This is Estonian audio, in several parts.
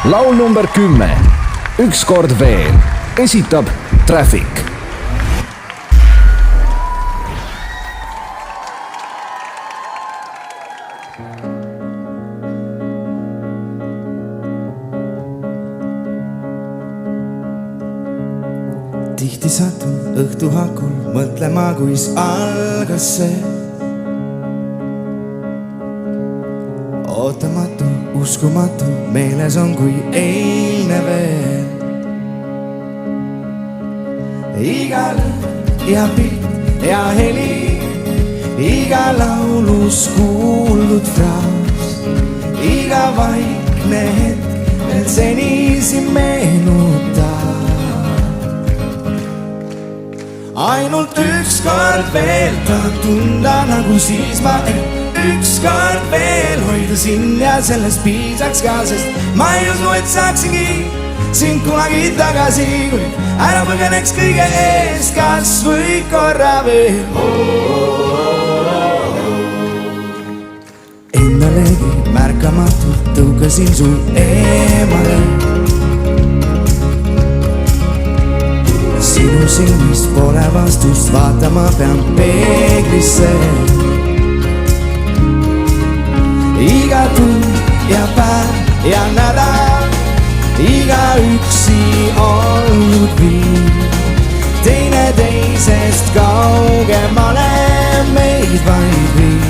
laul number 10, Ükskord veel, esitab Traffic. Tihti satun õhtu hakul mõtlema, kuis algas see ootamatu, uskumatu, meeles on kui eilne veel. Iga lõpp ja pilt ja heli, iga laulus kuuldud fraas, iga vaikne hetk veel senisi meenutab. Ainult ükskord veel tahan tunda nagu siis ma ükskord veel hoida sind ja sellest piisaks ka, sest ma ei usu, et saaksingi sind kunagi tagasi, kuid ära põgeneks kõige eest, kas või korra veel. Endalegi märkamatult tõukasin su eemale. Sinu silmis pole vastust, vaatama pean peeglisse. Iga tund ja päev ja nädal, iga üksi olnud viib teineteisest kaugemale meid vaid viib.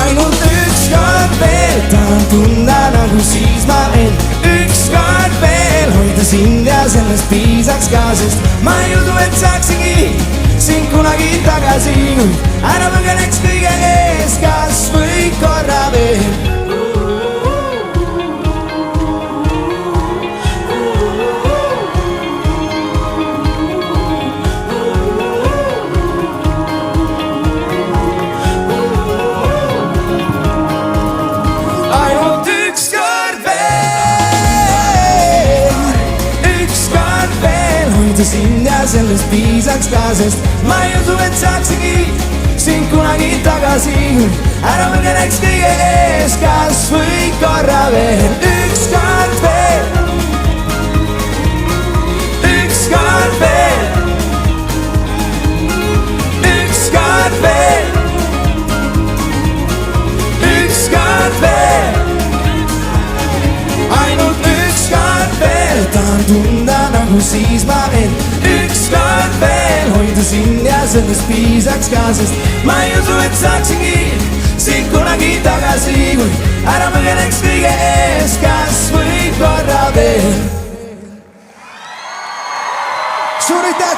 Ainult ükskord veel tahan tunda nagu siis ma ükskord veel hoida sind ja sellest piisaks ka, sest ma ei usu, et saaksingi sind kunagi tagasi, kuid ära põgeneks kõige eest, kas või korra veel. Sind ja sellest piisaks ka, sest ma ei usu, et saaksingi sind kunagi tagasi, ära põgeneks kõige eest, kas või korra veel. Ükskord veel, ükskord veel, ükskord veel, ükskord veel, ainult ükskord veel tahan tunda nagu siis ma ükskord veel hoida sind ja sellest piisaks ka, sest ma ei usu, et saaksingi sind kunagi tagasi, kuid ära põgeneks kõige eest, kas või korra veel. Suur aitäh!